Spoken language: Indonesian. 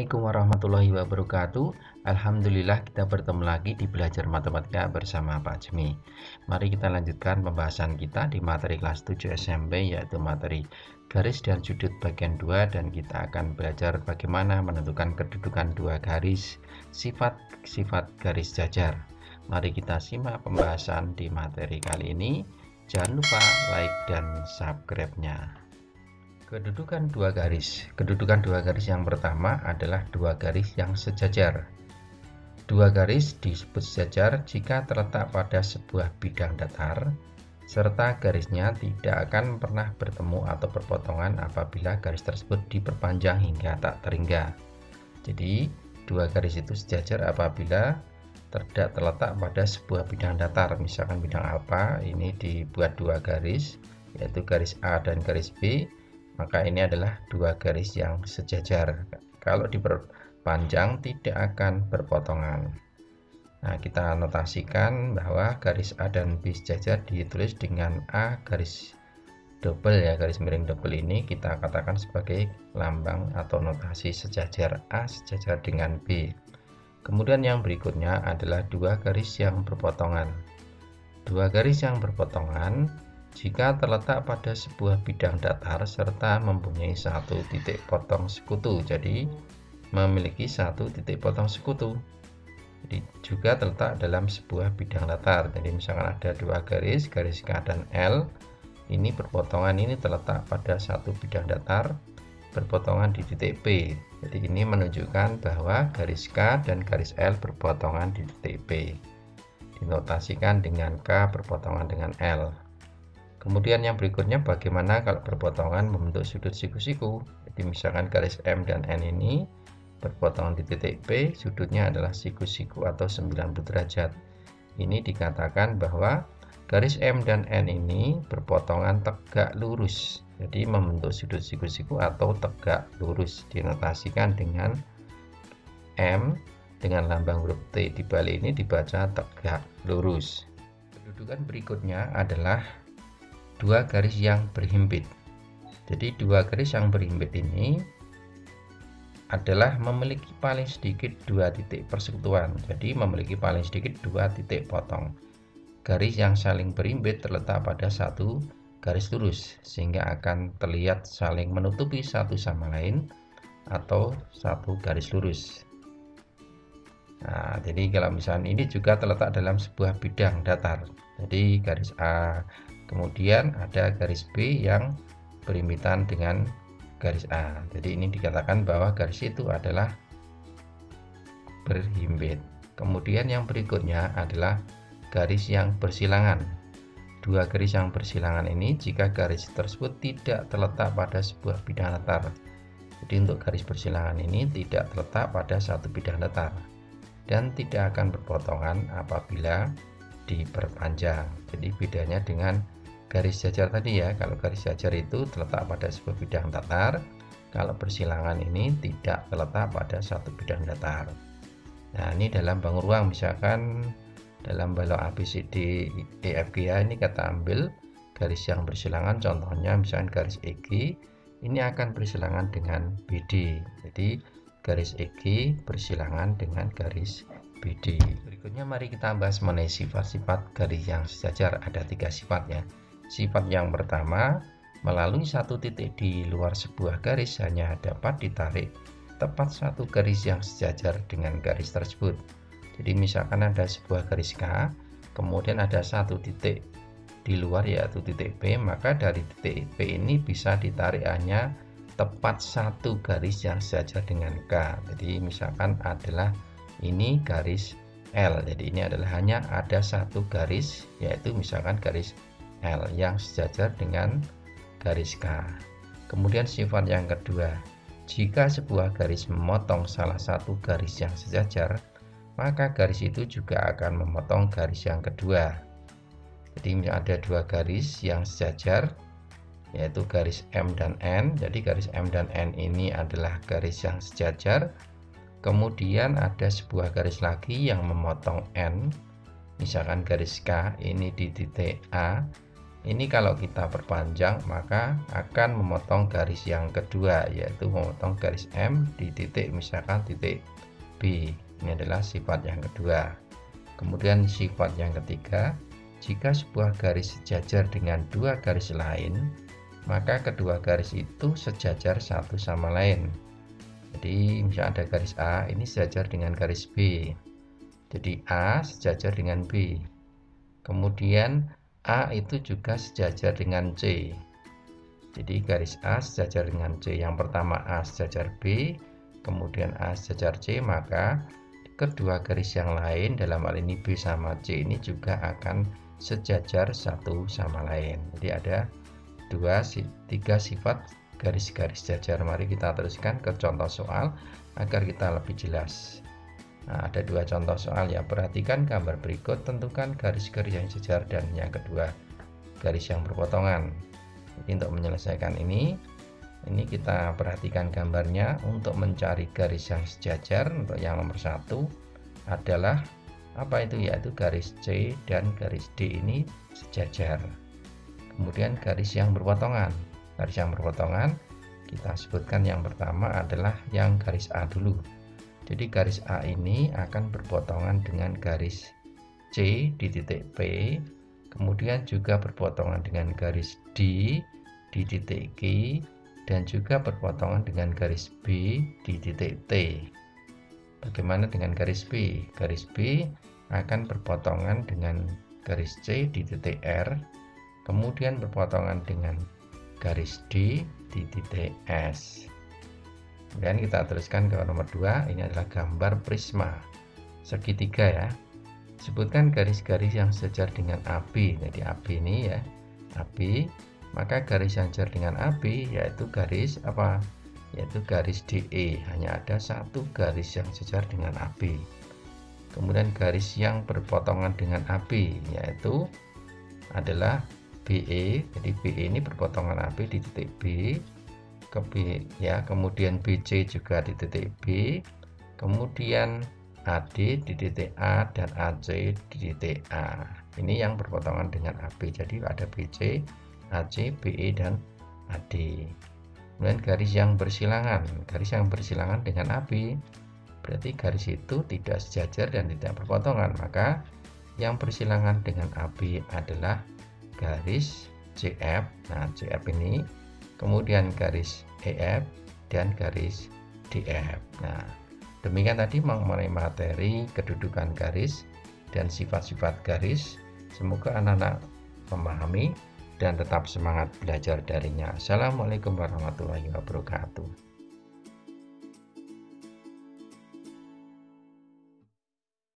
Assalamualaikum warahmatullahi wabarakatuh. Alhamdulillah kita bertemu lagi di belajar matematika bersama Pak Jemi. Mari kita lanjutkan pembahasan kita di materi kelas 7 SMP, yaitu materi garis dan sudut bagian 2, dan kita akan belajar bagaimana menentukan kedudukan dua garis, sifat-sifat garis jajar. Mari kita simak pembahasan di materi kali ini. Jangan lupa like dan subscribe-nya. Kedudukan dua garis. Kedudukan dua garis yang pertama adalah dua garis yang sejajar. Dua garis disebut sejajar jika terletak pada sebuah bidang datar, serta garisnya tidak akan pernah bertemu atau berpotongan apabila garis tersebut diperpanjang hingga tak terhingga. Jadi, dua garis itu sejajar apabila tidak terletak pada sebuah bidang datar. Misalkan bidang alfa ini dibuat dua garis, yaitu garis A dan garis B, maka ini adalah dua garis yang sejajar. Kalau diperpanjang tidak akan berpotongan. Nah, kita notasikan bahwa garis A dan B sejajar ditulis dengan A garis double ya, garis miring double ini kita katakan sebagai lambang atau notasi sejajar, A sejajar dengan B. Kemudian yang berikutnya adalah dua garis yang berpotongan. Dua garis yang berpotongan jika terletak pada sebuah bidang datar serta mempunyai satu titik potong sekutu, jadi memiliki satu titik potong sekutu. Jadi juga terletak dalam sebuah bidang datar. Jadi misalkan ada dua garis, garis K dan L, ini berpotongan, ini terletak pada satu bidang datar, berpotongan di titik P. Jadi ini menunjukkan bahwa garis K dan garis L berpotongan di titik P. Dinotasikan dengan K berpotongan dengan L. Kemudian yang berikutnya, bagaimana kalau berpotongan membentuk sudut siku-siku. Jadi misalkan garis M dan N ini berpotongan di titik P, sudutnya adalah siku-siku atau 90 derajat. Ini dikatakan bahwa garis M dan N ini berpotongan tegak lurus. Jadi membentuk sudut siku-siku atau tegak lurus. Dinotasikan dengan M dengan lambang huruf T di balik ini dibaca tegak lurus. Kedudukan berikutnya adalah dua garis yang berhimpit. Jadi dua garis yang berhimpit ini adalah memiliki paling sedikit dua titik persekutuan. Jadi memiliki paling sedikit dua titik potong. Garis yang saling berhimpit terletak pada satu garis lurus, sehingga akan terlihat saling menutupi satu sama lain atau satu garis lurus. Nah, jadi kalau misalnya ini juga terletak dalam sebuah bidang datar. Jadi garis A, kemudian ada garis B yang berhimpitan dengan garis A. Jadi ini dikatakan bahwa garis itu adalah berhimpit. Kemudian yang berikutnya adalah garis yang bersilangan. Dua garis yang bersilangan ini jika garis tersebut tidak terletak pada sebuah bidang datar. Jadi untuk garis bersilangan ini tidak terletak pada satu bidang datar dan tidak akan berpotongan apabila diperpanjang. Jadi bedanya dengan garis jajar tadi ya, kalau garis jajar itu terletak pada sebuah bidang datar, kalau bersilangan ini tidak terletak pada satu bidang datar. Nah, ini dalam bangun ruang, misalkan dalam balok ABCD EFG ya, ini kita ambil garis yang bersilangan, contohnya misalkan garis EG ini akan bersilangan dengan BD. Jadi garis EG bersilangan dengan garis BD. Berikutnya mari kita bahas mengenai sifat-sifat garis yang sejajar. Ada tiga sifat ya. Sifat yang pertama, melalui satu titik di luar sebuah garis hanya dapat ditarik tepat satu garis yang sejajar dengan garis tersebut. Jadi misalkan ada sebuah garis K, kemudian ada satu titik di luar yaitu titik P, maka dari titik P ini bisa ditarik hanya tepat satu garis yang sejajar dengan K. Jadi misalkan adalah ini garis L, jadi ini adalah hanya ada satu garis, yaitu misalkan garis L yang sejajar dengan garis K. Kemudian sifat yang kedua, jika sebuah garis memotong salah satu garis yang sejajar, maka garis itu juga akan memotong garis yang kedua. Jadi ada dua garis yang sejajar, yaitu garis M dan N. Jadi garis M dan N ini adalah garis yang sejajar. Kemudian ada sebuah garis lagi yang memotong N. Misalkan garis K ini di titik A, Ini kalau kita perpanjang maka akan memotong garis yang kedua, yaitu memotong garis M di titik misalkan titik B. Ini adalah sifat yang kedua. Kemudian sifat yang ketiga, jika sebuah garis sejajar dengan dua garis lain, maka kedua garis itu sejajar satu sama lain. Jadi misalnya ada garis A, ini sejajar dengan garis B. Jadi A sejajar dengan B. Kemudian A itu juga sejajar dengan C. Jadi garis A sejajar dengan C. Yang pertama A sejajar B, kemudian A sejajar C, maka kedua garis yang lain dalam hal ini B sama C ini juga akan sejajar satu sama lain. Jadi ada tiga sifat garis-garis sejajar. Mari kita teruskan ke contoh soal agar kita lebih jelas. Nah, ada dua contoh soal ya. Perhatikan gambar berikut, tentukan garis-garis yang sejajar dan yang kedua garis yang berpotongan. Jadi untuk menyelesaikan ini kita perhatikan gambarnya. Untuk mencari garis yang sejajar, untuk yang nomor satu adalah apa itu, yaitu garis C dan garis D ini sejajar. Kemudian garis yang berpotongan. Garis yang berpotongan kita sebutkan yang pertama adalah yang garis A dulu. Jadi garis A ini akan berpotongan dengan garis C di titik P, kemudian juga berpotongan dengan garis D di titik Q, dan juga berpotongan dengan garis B di titik T. Bagaimana dengan garis B? Garis B akan berpotongan dengan garis C di titik R, kemudian berpotongan dengan garis D di titik S. Kemudian kita teruskan ke nomor 2, ini adalah gambar prisma segitiga ya. Sebutkan garis-garis yang sejajar dengan AB. Jadi AB ini ya, AB, maka garis yang sejajar dengan AB yaitu garis apa? Yaitu garis DE. Hanya ada satu garis yang sejajar dengan AB. Kemudian garis yang berpotongan dengan AB yaitu adalah BE. Jadi BE ini berpotongan AB di titik B ke B ya, kemudian BC juga di titik B, kemudian AD di titik A dan AC di titik A. Ini yang berpotongan dengan AB. Jadi ada BC, AC, BE dan AD. Kemudian garis yang bersilangan. Garis yang bersilangan dengan AB berarti garis itu tidak sejajar dan tidak berpotongan. Maka yang bersilangan dengan AB adalah garis CF. Nah, CF ini, kemudian garis EF dan garis DF. Nah, demikian tadi mengenai materi kedudukan garis dan sifat-sifat garis. Semoga anak-anak memahami dan tetap semangat belajar darinya. Assalamualaikum warahmatullahi wabarakatuh.